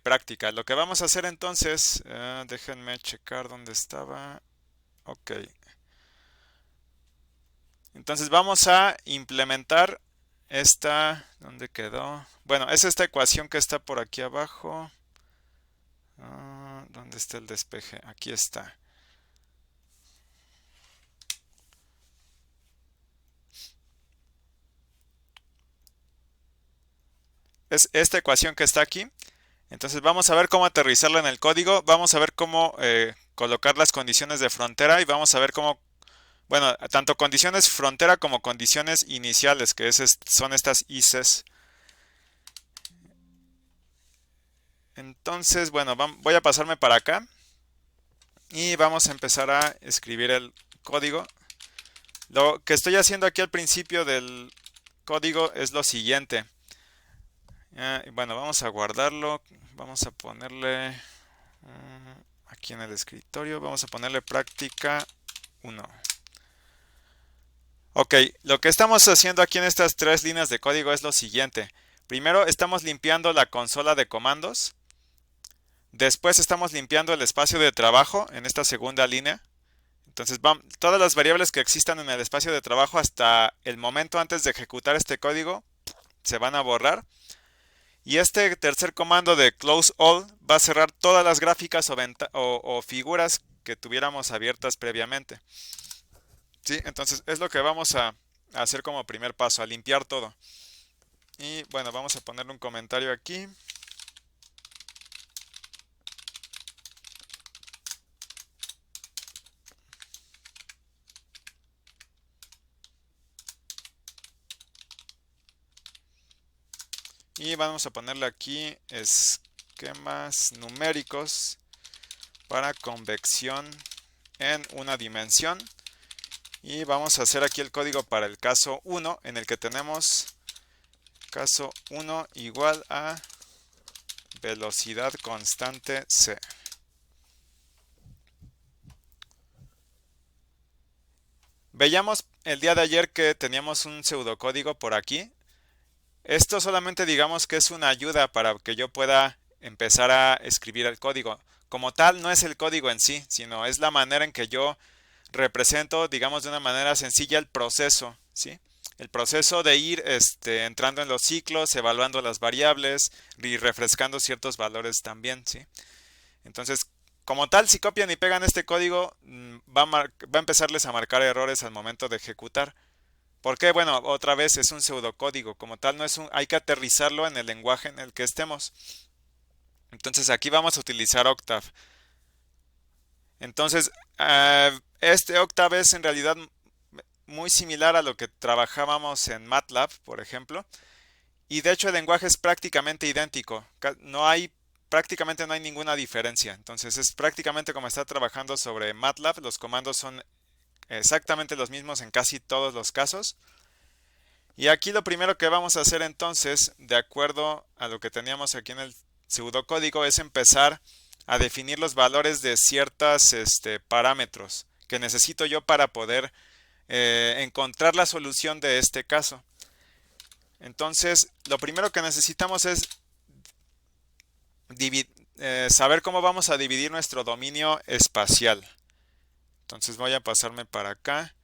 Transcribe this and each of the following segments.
práctica. Lo que vamos a hacer entonces, déjenme checar dónde estaba. Ok. Entonces vamos a implementar esta. ¿Dónde quedó? Bueno, es esta ecuación que está por aquí abajo. ¿Dónde está el despeje? Aquí está. Es esta ecuación que está aquí. Entonces vamos a ver cómo aterrizarla en el código. Vamos a ver cómo colocar las condiciones de frontera y vamos a ver cómo, bueno, tanto condiciones frontera como condiciones iniciales, que son estas ICES. Entonces, bueno, voy a pasarme para acá y vamos a empezar a escribir el código. Lo que estoy haciendo aquí al principio del código es lo siguiente. Bueno, vamos a guardarlo. Vamos a ponerle aquí en el escritorio. Vamos a ponerle práctica 1. Ok, lo que estamos haciendo aquí en estas tres líneas de código es lo siguiente. Primero estamos limpiando la consola de comandos. Después estamos limpiando el espacio de trabajo en esta segunda línea. Entonces, todas las variables que existan en el espacio de trabajo hasta el momento antes de ejecutar este código se van a borrar. Y este tercer comando de close all va a cerrar todas las gráficas o figuras que tuviéramos abiertas previamente. ¿Sí? Entonces es lo que vamos a hacer como primer paso, a limpiar todo. Y bueno, vamos a ponerle un comentario aquí. Y vamos a ponerle aquí esquemas numéricos para convección en una dimensión. Y vamos a hacer aquí el código para el caso 1, en el que tenemos caso 1 igual a velocidad constante c. Veíamos el día de ayer que teníamos un pseudocódigo por aquí. Esto solamente digamos que es una ayuda para que yo pueda empezar a escribir el código. Como tal, no es el código en sí, sino es la manera en que yo represento, digamos de una manera sencilla, el proceso, ¿sí? El proceso de ir entrando en los ciclos, evaluando las variables y refrescando ciertos valores también, ¿sí? Entonces, como tal, si copian y pegan este código, va a empezarles a marcar errores al momento de ejecutar. ¿Por qué? Bueno, otra vez es un pseudocódigo, como tal no es hay que aterrizarlo en el lenguaje en el que estemos. Entonces aquí vamos a utilizar Octave. Entonces, este Octave es en realidad muy similar a lo que trabajábamos en MATLAB, por ejemplo, y de hecho el lenguaje es prácticamente idéntico. Prácticamente no hay ninguna diferencia. Entonces es prácticamente como estar trabajando sobre MATLAB. Los comandos son exactamente los mismos en casi todos los casos. Y aquí lo primero que vamos a hacer entonces, de acuerdo a lo que teníamos aquí en el pseudocódigo, es empezar a definir los valores de ciertos parámetros que necesito yo para poder encontrar la solución de este caso. Entonces, lo primero que necesitamos es saber cómo vamos a dividir nuestro dominio espacial. Entonces voy a pasarme para acá.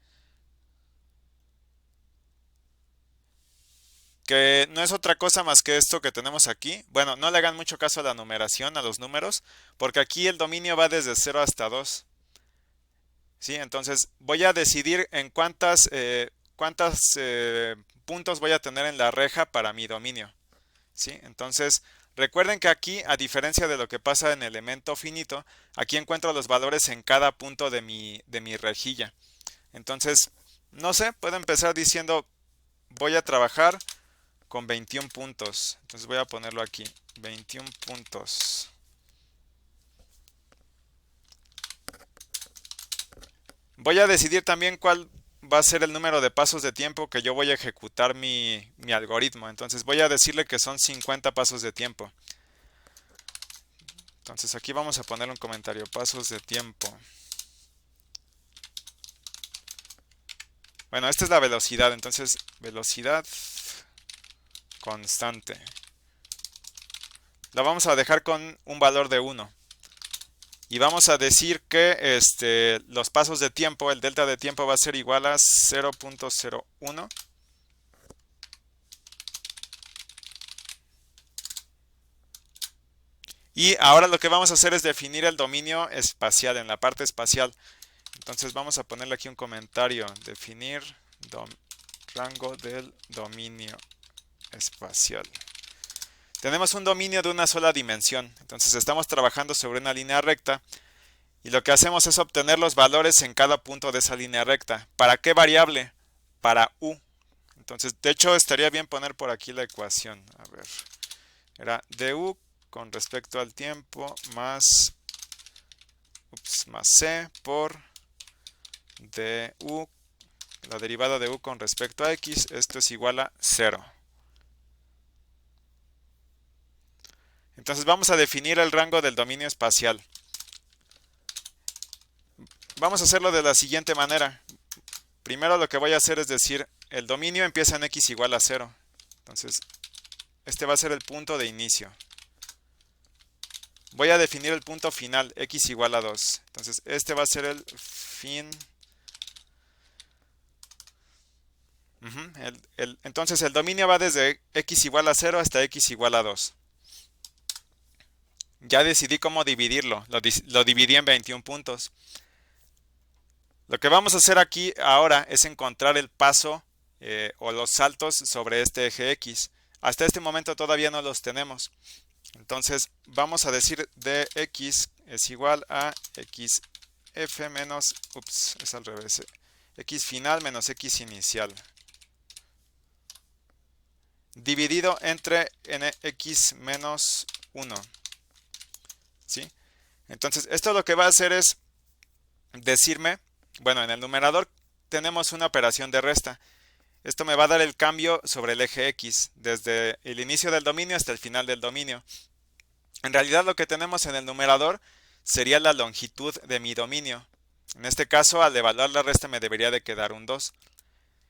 Que no es otra cosa más que esto que tenemos aquí. Bueno, no le hagan mucho caso a la numeración, a los números, porque aquí el dominio va desde 0 hasta 2. ¿Sí? Entonces voy a decidir en cuántas puntos voy a tener en la reja para mi dominio. ¿Sí? Entonces recuerden que aquí, a diferencia de lo que pasa en elemento finito, aquí encuentro los valores en cada punto de mi rejilla. Entonces, no sé, puedo empezar diciendo voy a trabajar con 21 puntos. Entonces voy a ponerlo aquí, 21 puntos. Voy a decidir también cuál va a ser el número de pasos de tiempo que yo voy a ejecutar mi algoritmo. Entonces voy a decirle que son 50 pasos de tiempo. Entonces aquí vamos a poner un comentario, pasos de tiempo. Bueno, esta es la velocidad, entonces velocidad constante. lo vamos a dejar con un valor de 1. Y vamos a decir que los pasos de tiempo, el delta de tiempo va a ser igual a 0.01. Y ahora lo que vamos a hacer es definir el dominio espacial en la parte espacial. Entonces vamos a ponerle aquí un comentario. Definir rango del dominio espacial. Tenemos un dominio de una sola dimensión. Entonces estamos trabajando sobre una línea recta. Y lo que hacemos es obtener los valores en cada punto de esa línea recta. ¿Para qué variable? Para u. Entonces, de hecho, estaría bien poner por aquí la ecuación. A ver, era du con respecto al tiempo más c por du, la derivada de u con respecto a x, esto es igual a 0. Entonces vamos a definir el rango del dominio espacial. Vamos a hacerlo de la siguiente manera. Primero lo que voy a hacer es decir, el dominio empieza en x igual a 0. Entonces, este va a ser el punto de inicio. Voy a definir el punto final, x igual a 2. Entonces, este va a ser el fin. Entonces, el dominio va desde x igual a 0 hasta x igual a 2. Ya decidí cómo dividirlo. Lo dividí en 21 puntos. Lo que vamos a hacer aquí ahora es encontrar el paso o los saltos sobre este eje X. Hasta este momento todavía no los tenemos. Entonces vamos a decir dx es igual a xf menos, es al revés, x final menos x inicial. Dividido entre nx menos 1. ¿Sí? Entonces esto lo que va a hacer es decirme, bueno, en el numerador tenemos una operación de resta. Esto me va a dar el cambio sobre el eje X, desde el inicio del dominio hasta el final del dominio. En realidad lo que tenemos en el numerador sería la longitud de mi dominio. En este caso, al evaluar la resta me debería de quedar un 2,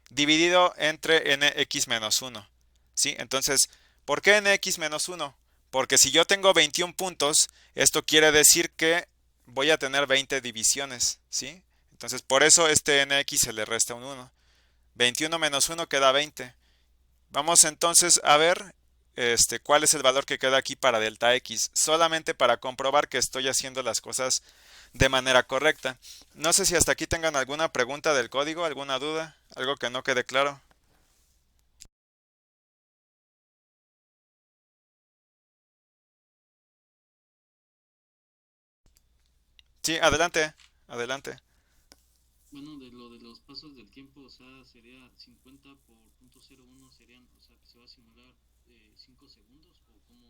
dividido entre nx menos 1. ¿Sí? Entonces, ¿por qué nx menos 1? Porque si yo tengo 21 puntos, esto quiere decir que voy a tener 20 divisiones, ¿sí? Entonces, por eso este nx se le resta un 1. 21 menos 1 queda 20. Vamos entonces a ver cuál es el valor que queda aquí para delta x, solamente para comprobar que estoy haciendo las cosas de manera correcta. No sé si hasta aquí tengan alguna pregunta del código, alguna duda, algo que no quede claro. Sí, adelante, adelante. Bueno, de lo de los pasos del tiempo, o sea, sería 50 por punto 01 serían, o sea, que se va a simular 5 segundos o cómo,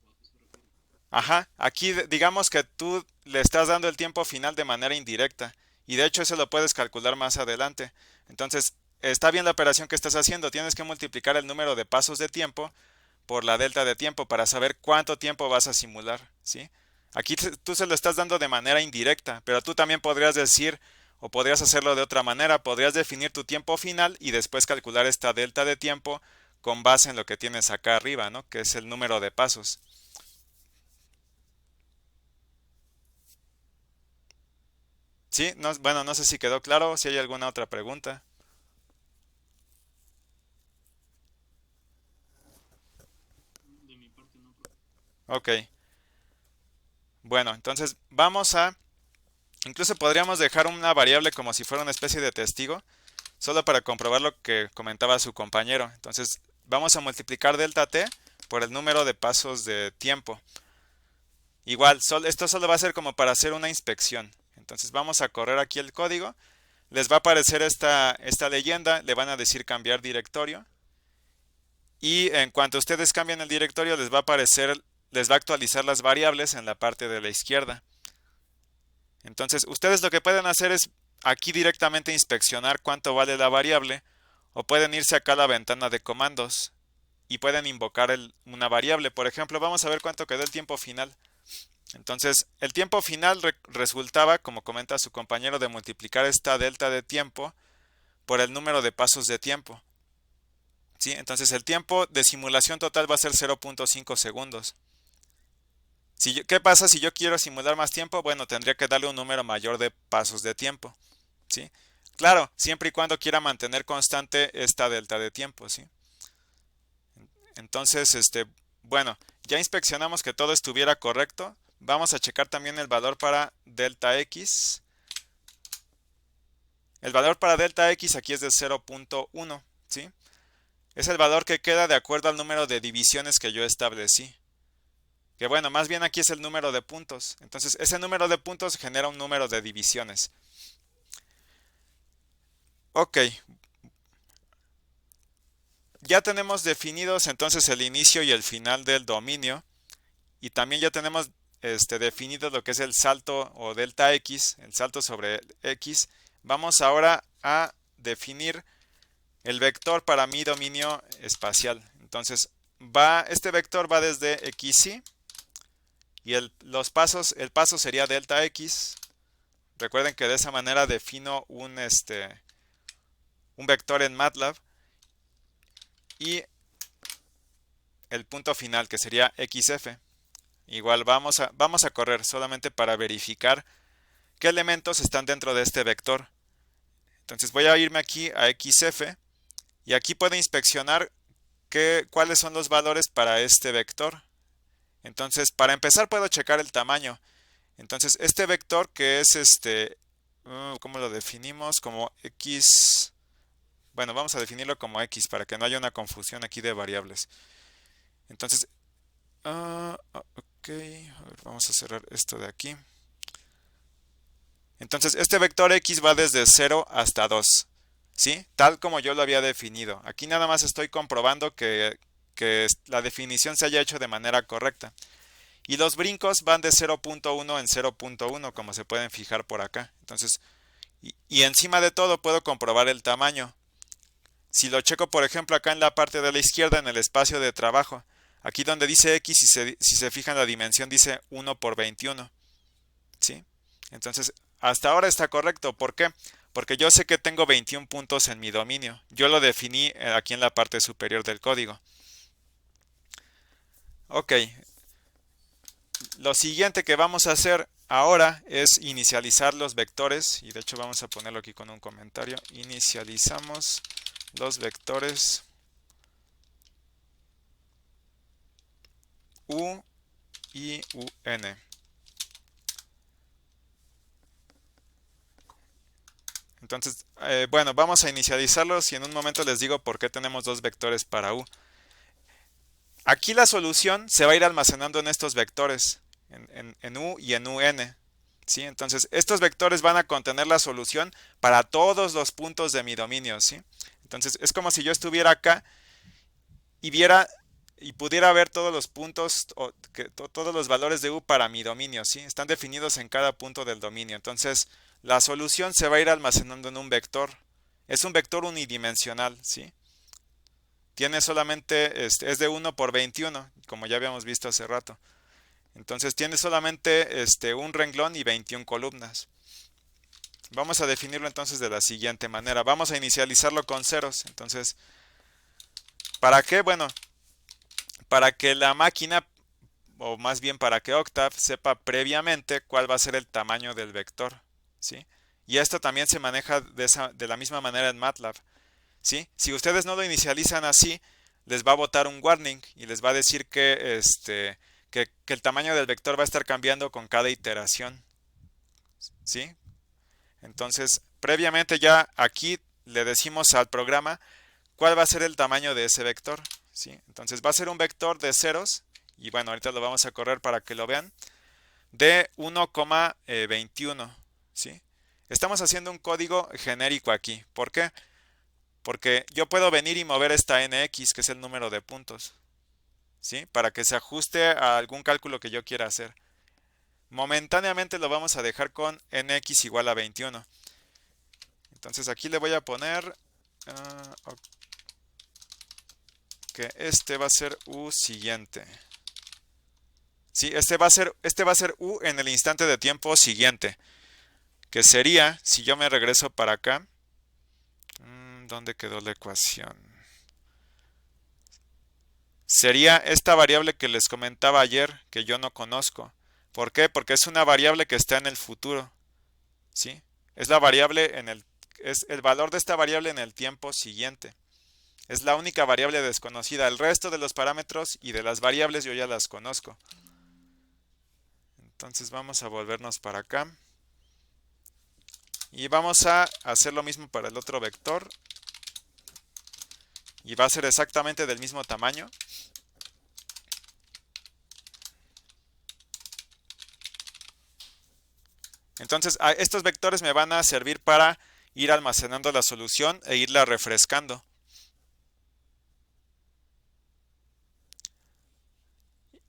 o a qué se refiere. Ajá, aquí digamos que tú le estás dando el tiempo final de manera indirecta y de hecho eso lo puedes calcular más adelante. Entonces, está bien la operación que estás haciendo, tienes que multiplicar el número de pasos de tiempo por la delta de tiempo para saber cuánto tiempo vas a simular, ¿sí? Aquí tú se lo estás dando de manera indirecta, pero tú también podrías decir o podrías hacerlo de otra manera, podrías definir tu tiempo final y después calcular esta delta de tiempo con base en lo que tienes acá arriba, ¿no? Que es el número de pasos. Sí, no, bueno, no sé si quedó claro, si hay alguna otra pregunta. De mi parte no, profe. Ok, bueno, entonces vamos a, incluso podríamos dejar una variable como si fuera una especie de testigo, solo para comprobar lo que comentaba su compañero. Entonces vamos a multiplicar delta t por el número de pasos de tiempo. Igual, esto solo va a ser como para hacer una inspección. Entonces vamos a correr aquí el código. Les va a aparecer esta leyenda, le van a decir cambiar directorio. Y en cuanto ustedes cambien el directorio, les va a aparecer, les va a actualizar las variables en la parte de la izquierda. Entonces, ustedes lo que pueden hacer es aquí directamente inspeccionar cuánto vale la variable, o pueden irse acá a la ventana de comandos y pueden invocar una variable. Por ejemplo, vamos a ver cuánto quedó el tiempo final. Entonces, el tiempo final resultaba, como comenta su compañero, de multiplicar esta delta de tiempo por el número de pasos de tiempo. ¿Sí? Entonces, el tiempo de simulación total va a ser 0.5 segundos. ¿Qué pasa si yo quiero simular más tiempo? Bueno, tendría que darle un número mayor de pasos de tiempo, ¿sí? Claro, siempre y cuando quiera mantener constante esta delta de tiempo, ¿sí? Entonces, bueno, ya inspeccionamos que todo estuviera correcto. Vamos a checar también el valor para delta x. El valor para delta x aquí es de 0.1, ¿sí? Es el valor que queda de acuerdo al número de divisiones que yo establecí. Que bueno, más bien aquí es el número de puntos. Entonces, ese número de puntos genera un número de divisiones. Ok, ya tenemos definidos entonces el inicio y el final del dominio. Y también ya tenemos definido lo que es el salto o delta x, el salto sobre x. Vamos ahora a definir el vector para mi dominio espacial. Entonces, este vector va desde xy y el paso sería delta x. Recuerden que de esa manera defino un vector en MATLAB y el punto final que sería xf. Igual vamos a correr solamente para verificar qué elementos están dentro de este vector. Entonces voy a irme aquí a xf y aquí puedo inspeccionar cuáles son los valores para este vector. Entonces, para empezar puedo checar el tamaño. Entonces, este vector que es ¿cómo lo definimos? Como x. Bueno, vamos a definirlo como x para que no haya una confusión aquí de variables. Entonces, ok, a ver, vamos a cerrar esto de aquí. Entonces, este vector x va desde 0 hasta 2, ¿sí? Tal como yo lo había definido. Aquí nada más estoy comprobando que la definición se haya hecho de manera correcta. Y los brincos van de 0.1 en 0.1, como se pueden fijar por acá. Entonces, y encima de todo puedo comprobar el tamaño. Si lo checo, por ejemplo, acá en la parte de la izquierda, en el espacio de trabajo, aquí donde dice x, si se fijan la dimensión dice 1 por 21, ¿sí? Entonces, hasta ahora está correcto. ¿Por qué? Porque yo sé que tengo 21 puntos en mi dominio. Yo lo definí aquí en la parte superior del código. Ok, lo siguiente que vamos a hacer ahora es inicializar los vectores. Y de hecho vamos a ponerlo aquí con un comentario. Inicializamos los vectores U y UN. Entonces, bueno, vamos a inicializarlos y en un momento les digo por qué tenemos dos vectores para U. Aquí la solución se va a ir almacenando en estos vectores, en U y en UN. ¿Sí? Entonces, estos vectores van a contener la solución para todos los puntos de mi dominio. ¿Sí? Entonces, es como si yo estuviera acá y viera y pudiera ver todos los puntos o todos los valores de U para mi dominio. ¿Sí? Están definidos en cada punto del dominio. Entonces, la solución se va a ir almacenando en un vector. Es un vector unidimensional. ¿Sí? Tiene solamente, es de 1 por 21, como ya habíamos visto hace rato. Entonces tiene solamente un renglón y 21 columnas. Vamos a definirlo entonces de la siguiente manera. Vamos a inicializarlo con ceros. Entonces, ¿para qué? Bueno, para que la máquina, o más bien para que Octave sepa previamente cuál va a ser el tamaño del vector. ¿Sí? Y esto también se maneja de la misma manera en MATLAB. ¿Sí? Si ustedes no lo inicializan así, les va a botar un warning y les va a decir que el tamaño del vector va a estar cambiando con cada iteración. ¿Sí? Entonces, previamente ya aquí le decimos al programa cuál va a ser el tamaño de ese vector. ¿Sí? Entonces va a ser un vector de ceros, y bueno, ahorita lo vamos a correr para que lo vean, de 1,21. ¿Sí? Estamos haciendo un código genérico aquí. ¿Por qué? Porque yo puedo venir y mover esta nx, que es el número de puntos, ¿sí? Para que se ajuste a algún cálculo que yo quiera hacer. Momentáneamente lo vamos a dejar con nx igual a 21. Entonces aquí le voy a poner que este va a ser u siguiente. Sí, este va a ser u en el instante de tiempo siguiente. Que sería, si yo me regreso para acá, ¿dónde quedó la ecuación? sería esta variable que les comentaba ayer que yo no conozco. ¿Por qué? Porque es una variable que está en el futuro, ¿sí? Es la variable es el valor de esta variable en el tiempo siguiente. Es la única variable desconocida. El resto de los parámetros y de las variables yo ya las conozco. Entonces vamos a volvernos para acá. Y vamos a hacer lo mismo para el otro vector. Y va a ser exactamente del mismo tamaño. Entonces estos vectores me van a servir para ir almacenando la solución e irla refrescando.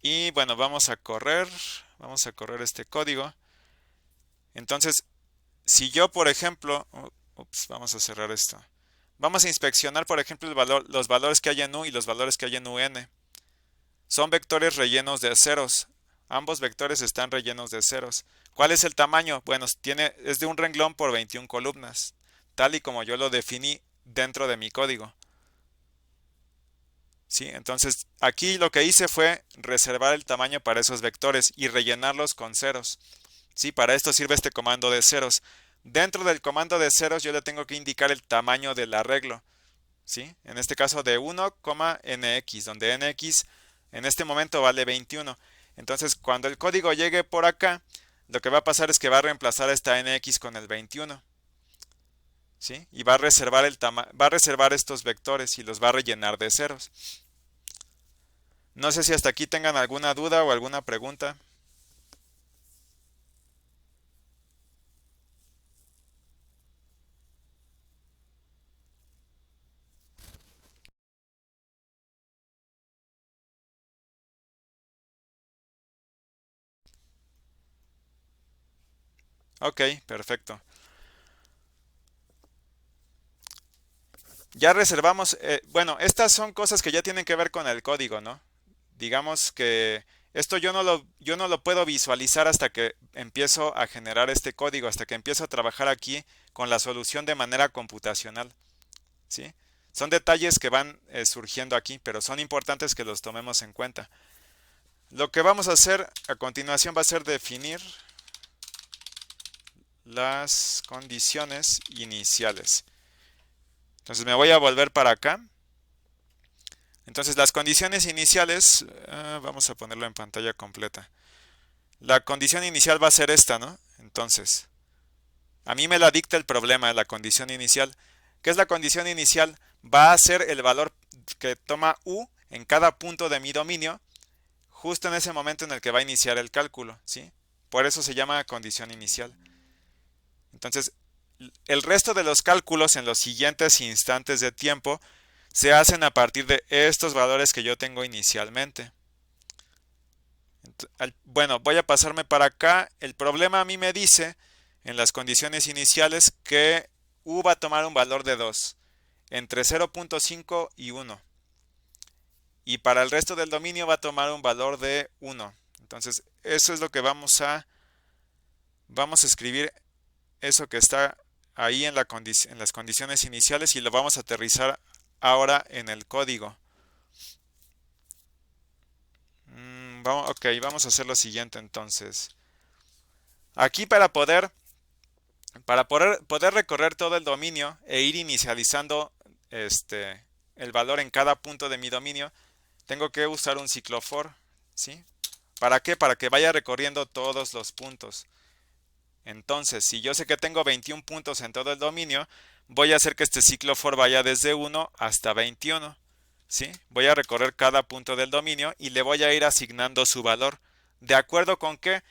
Y bueno, vamos a correr este código. Entonces, si yo, por ejemplo, vamos a cerrar esto. Vamos a inspeccionar, por ejemplo, los valores que hay en U y los valores que hay en UN. Son vectores rellenos de ceros. Ambos vectores están rellenos de ceros. ¿Cuál es el tamaño? Bueno, es de un renglón por 21 columnas, tal y como yo lo definí dentro de mi código. ¿Sí? Entonces, aquí lo que hice fue reservar el tamaño para esos vectores y rellenarlos con ceros. ¿Sí? Para esto sirve este comando de ceros. Dentro del comando de ceros yo le tengo que indicar el tamaño del arreglo. ¿Sí? En este caso de 1,nx, donde nx en este momento vale 21. Entonces, cuando el código llegue por acá, lo que va a pasar es que va a reemplazar esta nx con el 21. ¿Sí? Y va a reservar estos vectores y los va a rellenar de ceros. No sé si hasta aquí tengan alguna duda o alguna pregunta. Ok, perfecto. Ya reservamos, bueno, estas son cosas que ya tienen que ver con el código, ¿no? Digamos que esto yo no lo puedo visualizar hasta que empiezo a generar este código, hasta que empiezo a trabajar aquí con la solución de manera computacional, ¿sí? Son detalles que van surgiendo aquí, pero son importantes que los tomemos en cuenta. Lo que vamos a hacer a continuación va a ser definir las condiciones iniciales. Entonces me voy a volver para acá. Entonces las condiciones iniciales, vamos a ponerlo en pantalla completa. La condición inicial va a ser esta, ¿no? Entonces, a mí me la dicta el problema, la condición inicial. ¿Qué es la condición inicial? Va a ser el valor que toma U en cada punto de mi dominio, justo en ese momento en el que va a iniciar el cálculo, ¿sí? Por eso se llama condición inicial. Entonces, el resto de los cálculos en los siguientes instantes de tiempo se hacen a partir de estos valores que yo tengo inicialmente. Bueno, voy a pasarme para acá. El problema a mí me dice en las condiciones iniciales que U va a tomar un valor de 2 entre 0.5 y 1. Y para el resto del dominio va a tomar un valor de 1. Entonces, eso es lo que vamos a escribir, eso que está ahí en las condiciones iniciales, y lo vamos a aterrizar ahora en el código. Ok, vamos a hacer lo siguiente entonces. Aquí para poder recorrer todo el dominio e ir inicializando el valor en cada punto de mi dominio, tengo que usar un ciclo for, ¿sí? ¿Para qué? Para que vaya recorriendo todos los puntos. Entonces, si yo sé que tengo 21 puntos en todo el dominio, voy a hacer que este ciclo for vaya desde 1 hasta 21. ¿Sí? Voy a recorrer cada punto del dominio y le voy a ir asignando su valor. ¿De acuerdo con qué?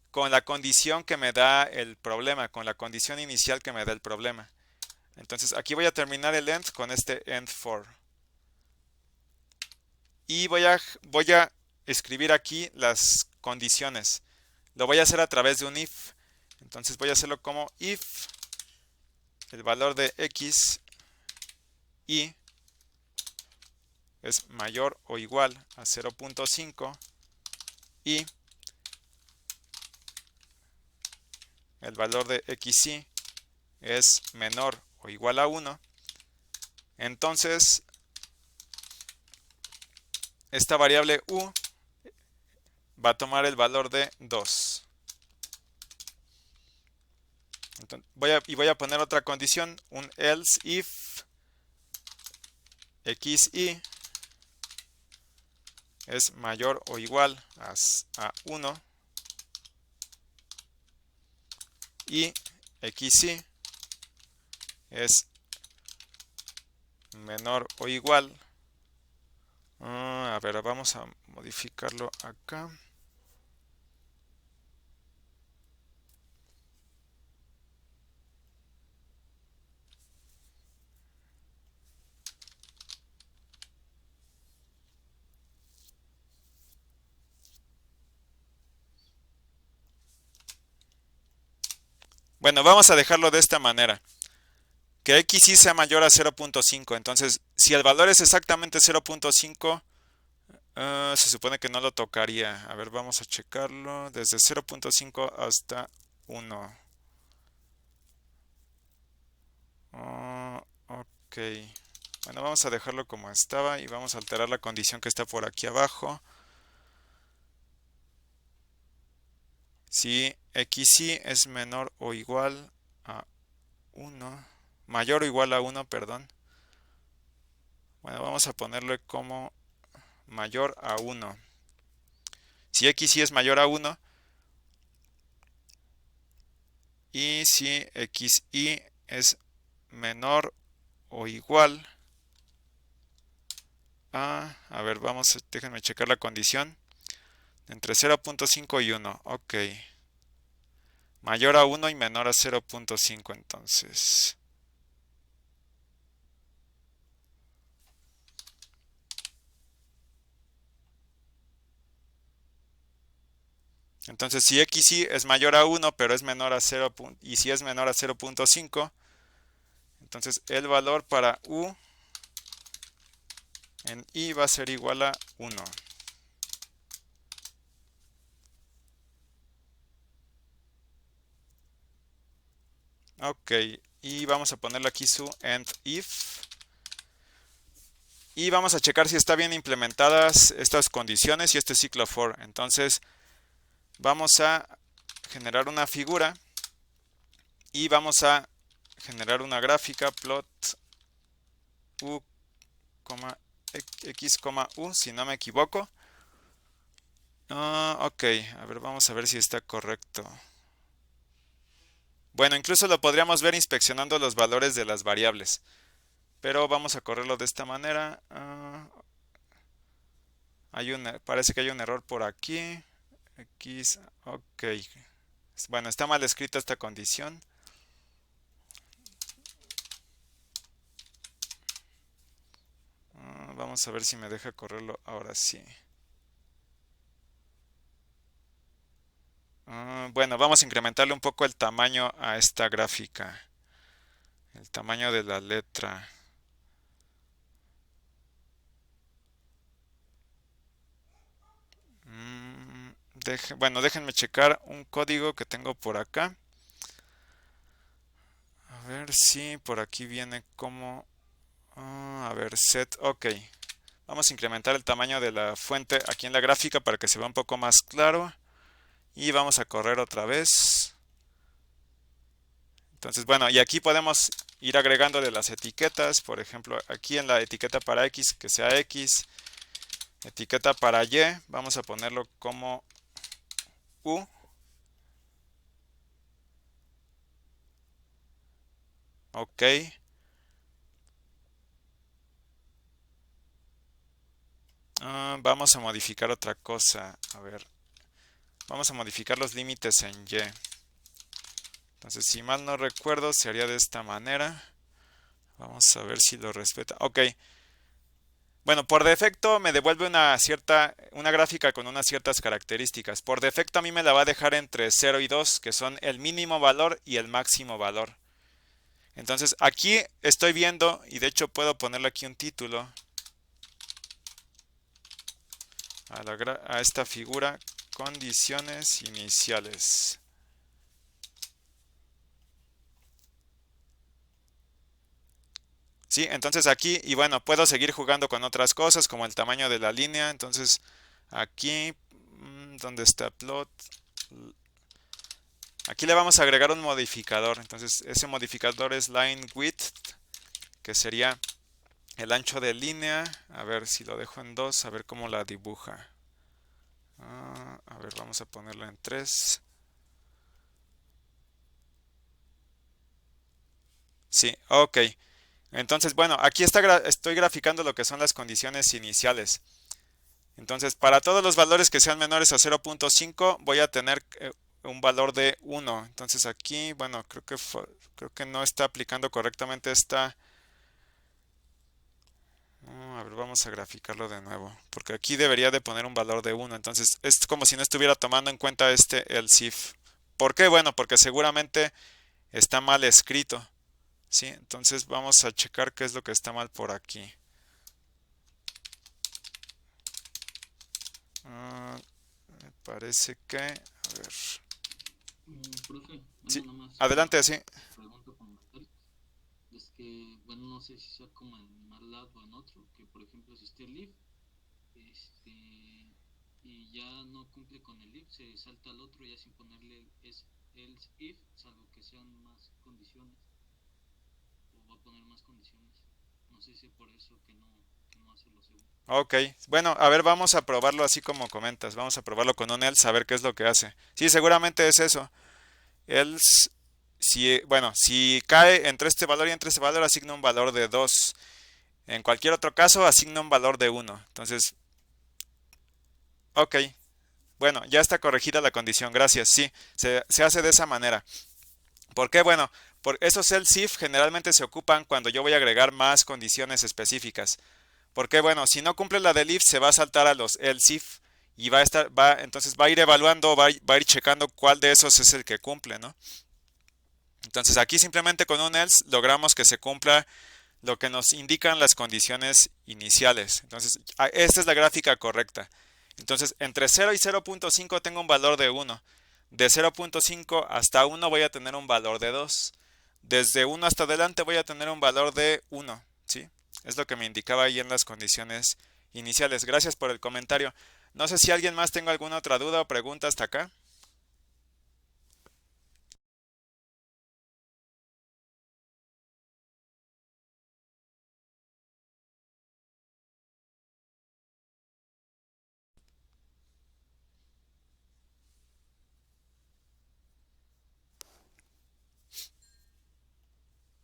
Con la condición que me da el problema, con la condición inicial que me da el problema. Entonces aquí voy a terminar el end con este end for. Y voy a escribir aquí las condiciones. Lo voy a hacer a través de un if. Entonces voy a hacerlo como if el valor de x y es mayor o igual a 0.5 y el valor de xy es menor o igual a 1, entonces esta variable u va a tomar el valor de 2. Entonces, voy a poner otra condición, un else if xi es mayor o igual a 1 y xi es menor o igual. A ver, vamos a modificarlo acá. Bueno, vamos a dejarlo de esta manera. Que xy sea mayor a 0.5. Entonces, si el valor es exactamente 0.5, se supone que no lo tocaría. A ver, vamos a checarlo. Desde 0.5 hasta 1. Ok. Bueno, vamos a dejarlo como estaba y vamos a alterar la condición que está por aquí abajo. Si xy es menor o igual a 1, mayor o igual a 1, perdón. Bueno, vamos a ponerle como mayor a 1. Si xy es mayor a 1 y si xy es menor o igual a ver, déjenme checar la condición. Entre 0.5 y 1, ok. Mayor a 1 y menor a 0.5 entonces. Entonces, si xy es mayor a 1, pero es menor a 0, y si es menor a 0.5, entonces el valor para u en i va a ser igual a 1. Ok, y vamos a ponerle aquí su end if. Y vamos a checar si está bien implementadas estas condiciones y este ciclo for. Entonces, vamos a generar una figura y vamos a generar una gráfica plot u, x, u, si no me equivoco. Ok, a ver, vamos a ver si está correcto. Bueno, incluso lo podríamos ver inspeccionando los valores de las variables. Pero vamos a correrlo de esta manera. Parece que hay un error por aquí. X, ok. Bueno, está mal escrita esta condición. Vamos a ver si me deja correrlo ahora sí. Bueno, vamos a incrementarle un poco el tamaño a esta gráfica. El tamaño de la letra. Bueno, déjenme checar un código que tengo por acá. A ver si por aquí viene como... a ver, set, ok. Vamos a incrementar el tamaño de la fuente aquí en la gráfica para que se vea un poco más claro. Y vamos a correr otra vez. Entonces, bueno, y aquí podemos ir agregándole las etiquetas. Por ejemplo, aquí en la etiqueta para X, que sea X. Etiqueta para Y, vamos a ponerlo como U. Ok. Vamos a modificar otra cosa. A ver. Vamos a modificar los límites en Y. Entonces, si mal no recuerdo, se haría de esta manera. Vamos a ver si lo respeta. Ok. Bueno, por defecto me devuelve una gráfica con unas ciertas características. Por defecto a mí me la va a dejar entre 0 y 2, que son el mínimo valor y el máximo valor. Entonces aquí estoy viendo, y de hecho puedo ponerle aquí un título a esta figura, condiciones iniciales. ¿sí? Entonces aquí, y bueno, puedo seguir jugando con otras cosas como el tamaño de la línea. Entonces aquí, ¿dónde está plot? Aquí le vamos a agregar un modificador. Entonces ese modificador es line width, que sería el ancho de línea. A ver si lo dejo en 2, a ver cómo la dibuja. A ver, vamos a ponerlo en 3. Sí, ok. Entonces, bueno, aquí estoy graficando lo que son las condiciones iniciales. Entonces, para todos los valores que sean menores a 0.5, voy a tener un valor de 1. Entonces aquí, bueno, creo que no está aplicando correctamente esta. A ver, vamos a graficarlo de nuevo, porque aquí debería de poner un valor de 1. Entonces, es como si no estuviera tomando en cuenta este else if. ¿Por qué? Bueno, porque seguramente está mal escrito. ¿Sí? Entonces vamos a checar qué es lo que está mal por aquí. Me parece que... A ver. Profe, Sí, bueno, nada más una adelante, sí. pregunta como tal. Es que, bueno, no sé si sea como en MATLAB o en otro, que por ejemplo si esté el if, y ya no cumple con el if, se salta al otro ya sin ponerle else if, salvo que sean más condiciones, o va a poner más condiciones. No sé si es por eso que no hace lo segundo. Ok, bueno, a ver, vamos a probarlo así como comentas. Vamos a probarlo con un else a ver qué es lo que hace. Sí, seguramente es eso. Else, si, bueno, si cae entre este valor y entre este valor, asigna un valor de 2. En cualquier otro caso, asigna un valor de 1. Entonces, ok, bueno, ya está corregida la condición, gracias. Sí, se hace de esa manera. ¿Por qué? Bueno, por esos else if generalmente se ocupan cuando yo voy a agregar más condiciones específicas. Porque bueno, si no cumple la del if, se va a saltar a los else if y entonces va a ir evaluando, va a ir checando cuál de esos es el que cumple, ¿no? Entonces aquí simplemente con un else logramos que se cumpla lo que nos indican las condiciones iniciales. Entonces, esta es la gráfica correcta. Entonces, entre 0 y 0.5 tengo un valor de 1. De 0.5 hasta 1 voy a tener un valor de 2. Desde 1 hasta adelante voy a tener un valor de 1. ¿Sí? Es lo que me indicaba ahí en las condiciones iniciales. Gracias por el comentario. No sé si alguien más tenga alguna otra duda o pregunta hasta acá.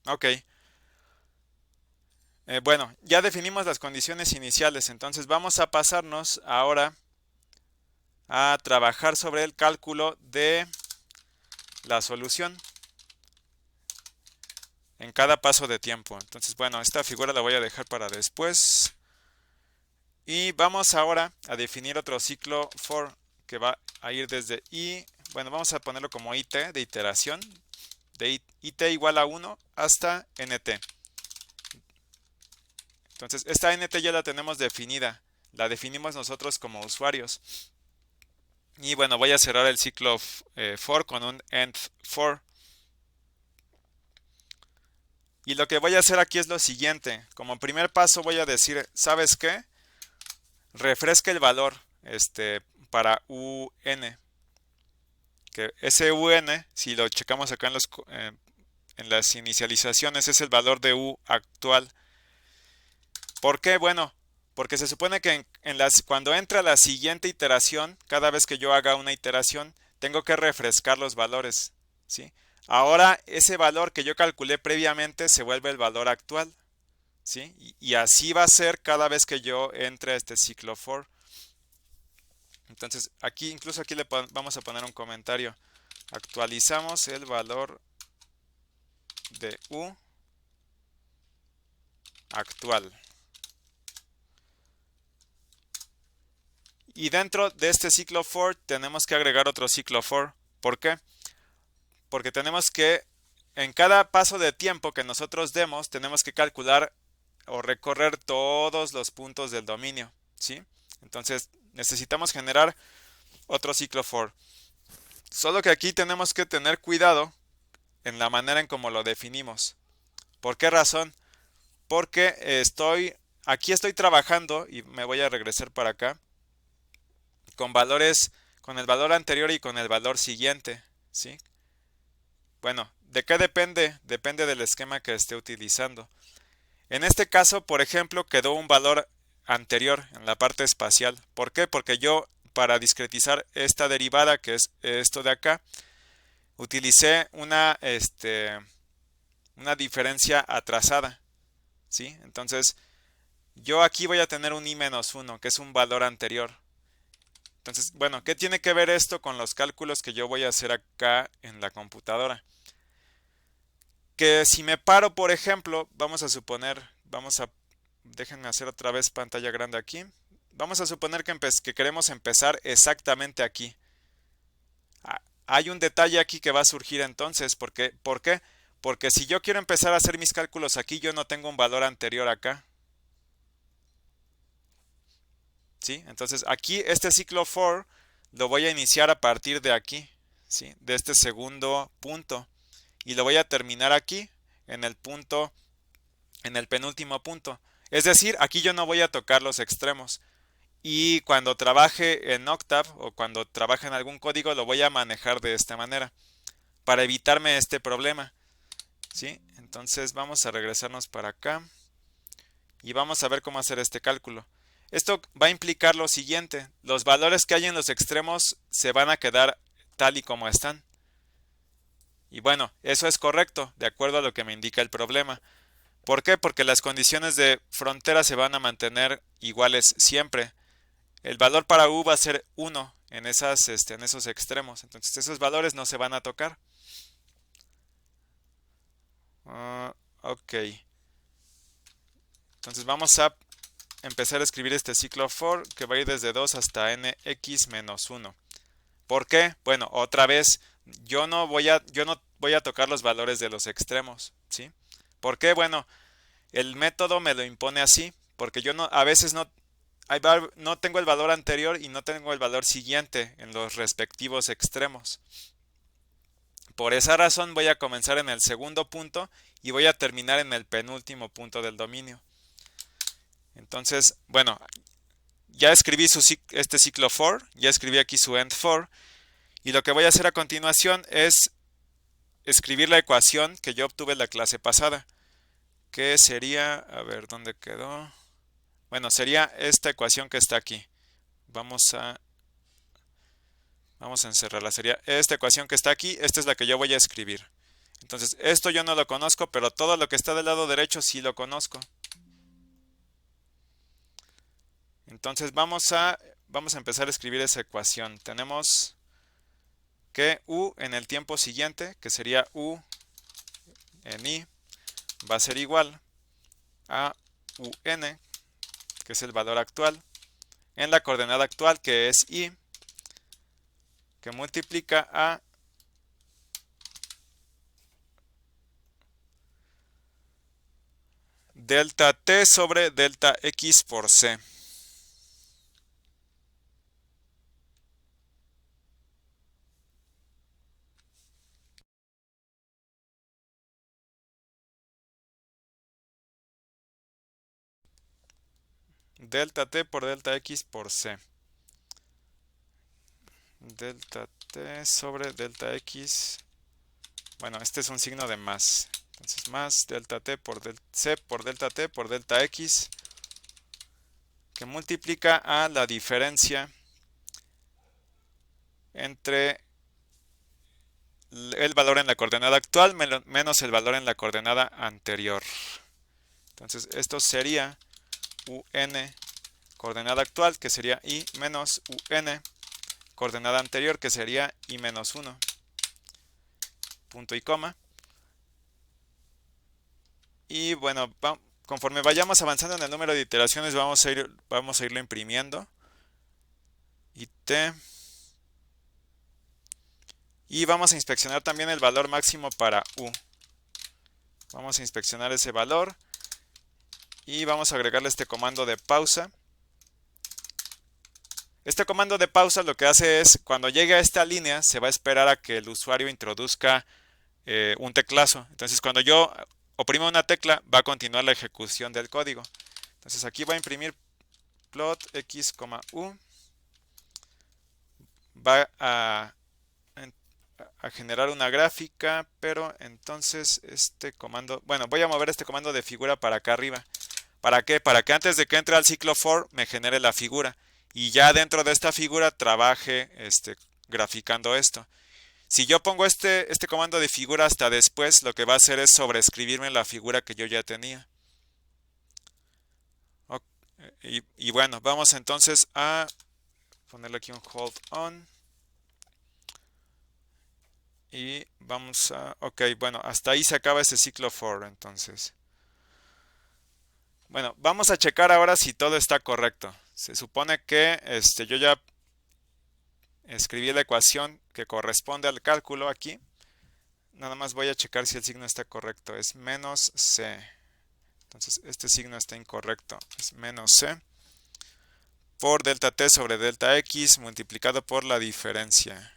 Ok. Bueno, ya definimos las condiciones iniciales, entonces vamos a pasarnos ahora a trabajar sobre el cálculo de la solución en cada paso de tiempo. Entonces, bueno, esta figura la voy a dejar para después. Y vamos ahora a definir otro ciclo for que va a ir desde bueno, vamos a ponerlo como it de iteración, de it igual a 1 hasta nt. Entonces, esta nt ya la tenemos definida, la definimos nosotros como usuarios. Y bueno, voy a cerrar el ciclo for con un end for. Y lo que voy a hacer aquí es lo siguiente. Como primer paso voy a decir, ¿sabes qué? Refresca el valor para un. Que ese un, si lo checamos acá en las inicializaciones, es el valor de u actual. ¿Por qué? Bueno, porque se supone que cuando entra la siguiente iteración, cada vez que yo haga una iteración, tengo que refrescar los valores. ¿Sí? Ahora ese valor que yo calculé previamente se vuelve el valor actual. ¿Sí? Y así va a ser cada vez que yo entre a este ciclo for. Entonces aquí, incluso aquí vamos a poner un comentario. Actualizamos el valor de u actual. Y dentro de este ciclo for tenemos que agregar otro ciclo for. ¿Por qué? Porque tenemos que, en cada paso de tiempo que nosotros demos, tenemos que calcular o recorrer todos los puntos del dominio. ¿Sí? Entonces necesitamos generar otro ciclo for. Solo que aquí tenemos que tener cuidado en la manera en cómo lo definimos. ¿Por qué razón? porque aquí estoy trabajando y me voy a regresar para acá con valores, con el valor anterior y con el valor siguiente, ¿sí? Bueno, ¿de qué depende? Depende del esquema que esté utilizando. En este caso, por ejemplo, quedó un valor anterior en la parte espacial. ¿Por qué? Porque yo, para discretizar esta derivada, que es esto de acá, utilicé una diferencia atrasada, ¿sí? Entonces, yo aquí voy a tener un i-1, que es un valor anterior. Entonces, bueno, ¿qué tiene que ver esto con los cálculos que yo voy a hacer acá en la computadora? Que si me paro, por ejemplo, vamos a suponer, déjenme hacer otra vez pantalla grande aquí. Vamos a suponer que queremos empezar exactamente aquí. Hay un detalle aquí que va a surgir entonces, ¿por qué? Porque si yo quiero empezar a hacer mis cálculos aquí, yo no tengo un valor anterior acá. ¿Sí? Entonces aquí este ciclo for lo voy a iniciar a partir de aquí, ¿sí? De este segundo punto. Y lo voy a terminar aquí, en el punto, en el penúltimo punto. Es decir, aquí yo no voy a tocar los extremos. Y cuando trabaje en Octave o cuando trabaje en algún código lo voy a manejar de esta manera para evitarme este problema, ¿sí? Entonces vamos a regresarnos para acá y vamos a ver cómo hacer este cálculo. Esto va a implicar lo siguiente: los valores que hay en los extremos se van a quedar tal y como están. Y bueno, eso es correcto, de acuerdo a lo que me indica el problema. ¿Por qué? Porque las condiciones de frontera se van a mantener iguales siempre. El valor para u va a ser 1 en esos extremos. Entonces esos valores no se van a tocar. Ok. Entonces vamos a empezar a escribir este ciclo for que va a ir desde 2 hasta nx menos 1. ¿Por qué? Bueno, otra vez, yo no voy a tocar los valores de los extremos, ¿sí? ¿Por qué? Bueno, el método me lo impone así, porque yo no, a veces no tengo el valor anterior y no tengo el valor siguiente en los respectivos extremos. Por esa razón voy a comenzar en el segundo punto y voy a terminar en el penúltimo punto del dominio. Entonces, bueno, ya escribí este ciclo for, ya escribí aquí su end for, y lo que voy a hacer a continuación es escribir la ecuación que yo obtuve en la clase pasada, que sería, a ver, ¿dónde quedó? Bueno, sería esta ecuación que está aquí. Vamos a encerrarla. Sería esta ecuación que está aquí. Esta es la que yo voy a escribir. Entonces, esto yo no lo conozco, pero todo lo que está del lado derecho sí lo conozco. Entonces, vamos a empezar a escribir esa ecuación. Tenemos que u en el tiempo siguiente, que sería u en i, va a ser igual a un, que es el valor actual, en la coordenada actual, que es i, que multiplica a delta t sobre delta x por c. Delta t por delta x por c. Delta t sobre delta x. Bueno, este es un signo de más. Entonces más delta t por c por delta t por delta x, que multiplica a la diferencia entre el valor en la coordenada actual menos el valor en la coordenada anterior. Entonces esto sería un coordenada actual, que sería i, menos un coordenada anterior, que sería i menos 1. Punto y coma. Y bueno, conforme vayamos avanzando en el número de iteraciones vamos a irlo imprimiendo. Y vamos a inspeccionar también el valor máximo para u. Vamos a inspeccionar ese valor y vamos a agregarle este comando de pausa. Este comando de pausa lo que hace es, cuando llegue a esta línea, se va a esperar a que el usuario introduzca un teclazo. Entonces, cuando yo oprimo una tecla, va a continuar la ejecución del código. Entonces aquí voy a imprimir plot x, u, va a generar una gráfica, pero entonces este comando, bueno, voy a mover este comando de figura para acá arriba. ¿Para qué? Para que antes de que entre al ciclo for me genere la figura y ya dentro de esta figura trabaje graficando esto. Si yo pongo este comando de figura hasta después, lo que va a hacer es sobreescribirme la figura que yo ya tenía. Y bueno, vamos entonces a ponerle aquí un hold on. Y vamos a... Ok, bueno, hasta ahí se acaba ese ciclo for, entonces. Bueno, vamos a checar ahora si todo está correcto. Se supone que yo ya escribí la ecuación que corresponde al cálculo aquí. Nada más voy a checar si el signo está correcto. Es menos c. Entonces este signo está incorrecto. Es menos c por delta t sobre delta x multiplicado por la diferencia.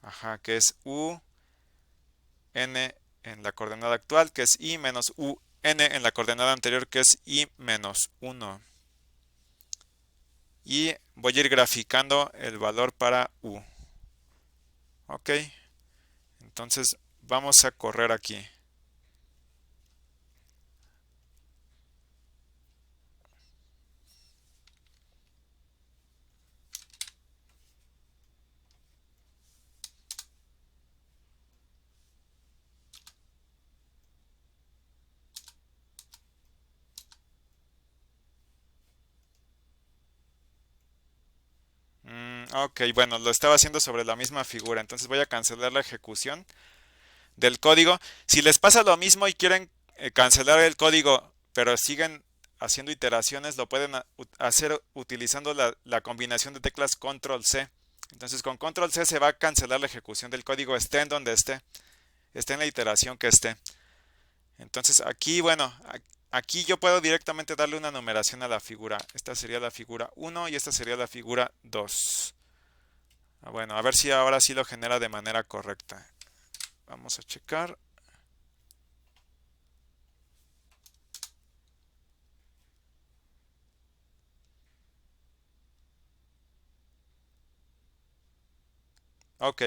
Ajá, que es u n en la coordenada actual, que es i menos u n en la coordenada anterior, que es i menos 1. Y voy a ir graficando el valor para u. Ok, entonces vamos a correr aquí. Ok, bueno, lo estaba haciendo sobre la misma figura, entonces voy a cancelar la ejecución del código. Si les pasa lo mismo y quieren cancelar el código, pero siguen haciendo iteraciones, lo pueden hacer utilizando la combinación de teclas Control C. Entonces con Control C se va a cancelar la ejecución del código, esté en donde esté en la iteración que esté. Entonces aquí, bueno, aquí yo puedo directamente darle una numeración a la figura. Esta sería la figura 1 y esta sería la figura 2. Bueno, a ver si ahora sí lo genera de manera correcta. Vamos a checar. Ok.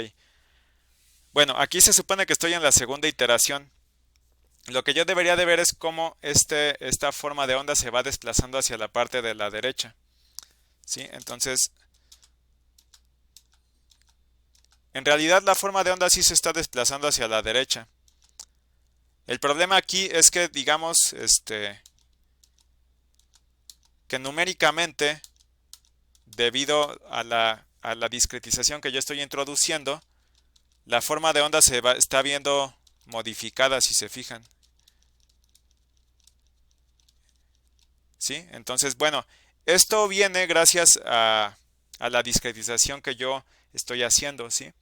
Bueno, aquí se supone que estoy en la segunda iteración. Lo que yo debería de ver es cómo esta forma de onda se va desplazando hacia la parte de la derecha. ¿Sí? Entonces, en realidad la forma de onda sí se está desplazando hacia la derecha. El problema aquí es que, digamos, que numéricamente, debido a la discretización que yo estoy introduciendo, la forma de onda está viendo modificada, si se fijan. ¿Sí? Entonces, bueno, esto viene gracias a la discretización que yo estoy haciendo, ¿sí?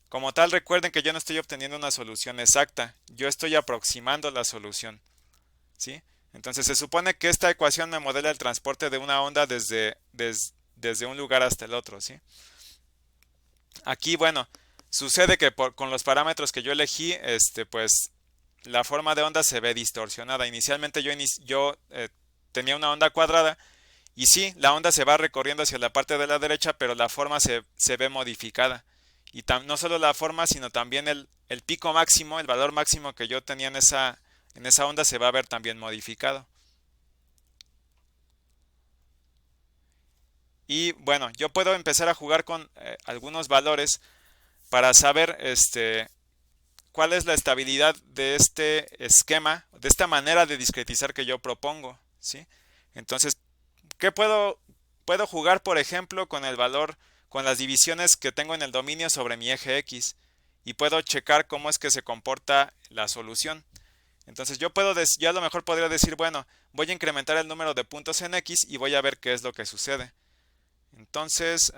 Como tal, recuerden que yo no estoy obteniendo una solución exacta, yo estoy aproximando la solución, ¿sí? Entonces se supone que esta ecuación me modela el transporte de una onda desde un lugar hasta el otro, ¿sí? Aquí, bueno, sucede que con los parámetros que yo elegí, pues la forma de onda se ve distorsionada. Inicialmente yo tenía una onda cuadrada y sí, la onda se va recorriendo hacia la parte de la derecha, pero la forma se ve modificada. Y no solo la forma, sino también el pico máximo, el valor máximo que yo tenía en esa onda se va a ver también modificado. Y bueno, yo puedo empezar a jugar con algunos valores para saber cuál es la estabilidad de este esquema, de esta manera de discretizar que yo propongo, ¿sí? Entonces, ¿qué puedo jugar, por ejemplo, con el valor, con las divisiones que tengo en el dominio sobre mi eje X? Y puedo checar cómo es que se comporta la solución. Entonces yo a lo mejor podría decir, bueno, voy a incrementar el número de puntos en X y voy a ver qué es lo que sucede. Entonces,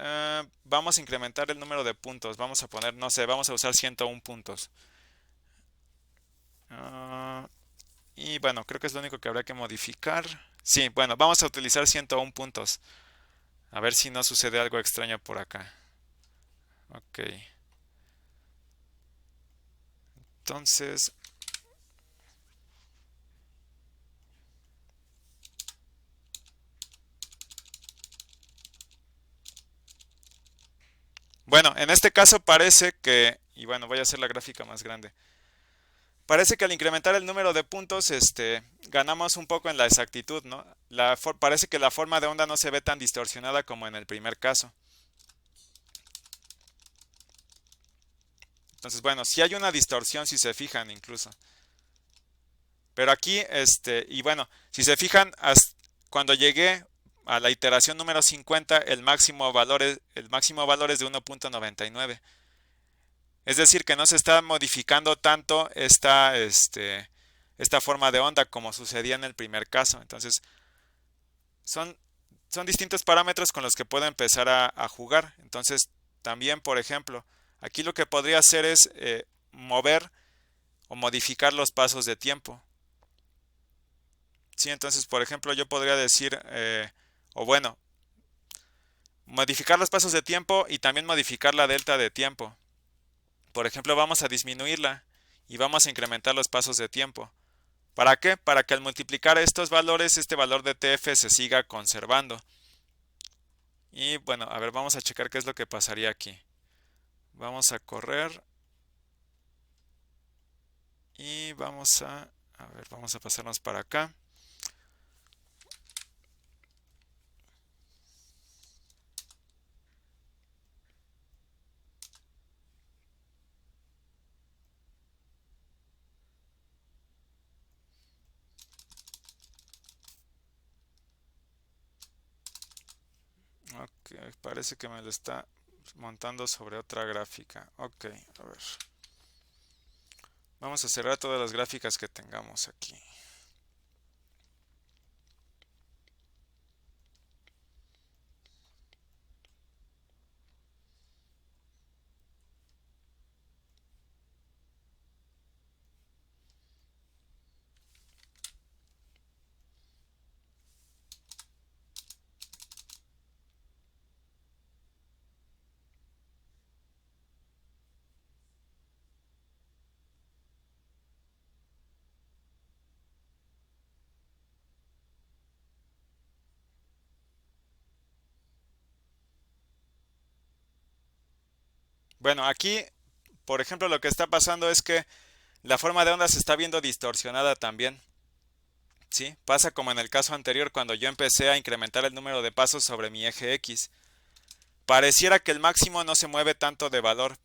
vamos a incrementar el número de puntos. Vamos a poner, no sé, vamos a usar 101 puntos. Ah, y bueno, creo que es lo único que habrá que modificar. Sí, bueno, vamos a utilizar 101 puntos. A ver si no sucede algo extraño por acá. Ok. Entonces, Bueno, en este caso parece que, y bueno, voy a hacer la gráfica más grande. Parece que al incrementar el número de puntos, ganamos un poco en la exactitud, ¿no? Parece que la forma de onda no se ve tan distorsionada como en el primer caso. Entonces, bueno, sí hay una distorsión si se fijan incluso. Pero aquí, y bueno, si se fijan, cuando llegué a la iteración número 50, el máximo valor es de 1.99. Es decir, que no se está modificando tanto esta forma de onda como sucedía en el primer caso. Entonces, son, son distintos parámetros con los que puedo empezar a jugar. Entonces, también, por ejemplo, aquí lo que podría hacer es mover o modificar los pasos de tiempo. Sí, entonces, por ejemplo, yo podría decir, o bueno, modificar los pasos de tiempo y también modificar la delta de tiempo. Por ejemplo, vamos a disminuirla y vamos a incrementar los pasos de tiempo. ¿Para qué? Para que al multiplicar estos valores, este valor de TF se siga conservando. Y bueno, a ver, vamos a checar qué es lo que pasaría aquí. Vamos a correr y a ver, vamos a pasarnos para acá. Ok, parece que me lo está montando sobre otra gráfica. Ok, a ver. Vamos a cerrar todas las gráficas que tengamos aquí. Bueno, aquí, por ejemplo, lo que está pasando es que la forma de onda se está viendo distorsionada también. ¿Sí? Pasa como en el caso anterior cuando yo empecé a incrementar el número de pasos sobre mi eje X. Pareciera que el máximo no se mueve tanto de valor,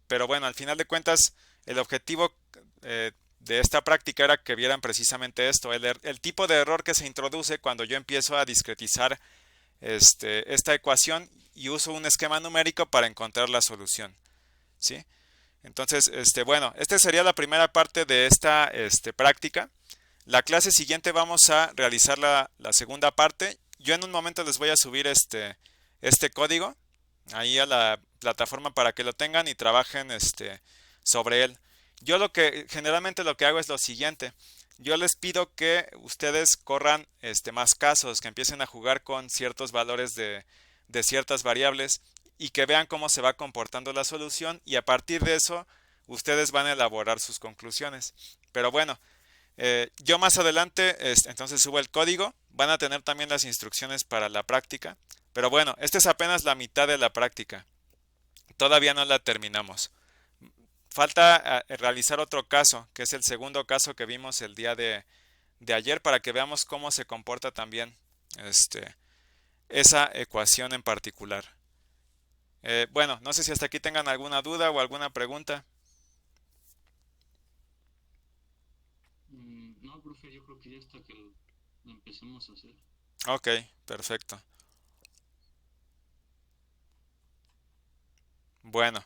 pero bueno, al final de cuentas, el objetivo de esta práctica era que vieran precisamente esto, el tipo de error que se introduce cuando yo empiezo a discretizar esta ecuación y uso un esquema numérico para encontrar la solución. ¿Sí? Entonces, bueno, esta sería la primera parte de esta práctica. La clase siguiente vamos a realizar la segunda parte. Yo en un momento les voy a subir este código ahí a la plataforma para que lo tengan y trabajen sobre él. Yo generalmente lo que hago es lo siguiente. Yo les pido que ustedes corran más casos, que empiecen a jugar con ciertos valores de ciertas variables y que vean cómo se va comportando la solución y a partir de eso ustedes van a elaborar sus conclusiones. Pero bueno, yo más adelante entonces subo el código, van a tener también las instrucciones para la práctica, pero bueno, esta es apenas la mitad de la práctica, todavía no la terminamos. Falta realizar otro caso, que es el segundo caso que vimos el día de ayer para que veamos cómo se comporta también este, esa ecuación en particular. Bueno, no sé si hasta aquí tengan alguna duda o alguna pregunta. No, profe, yo creo que ya hasta que lo empecemos a hacer. Ok, perfecto. Bueno.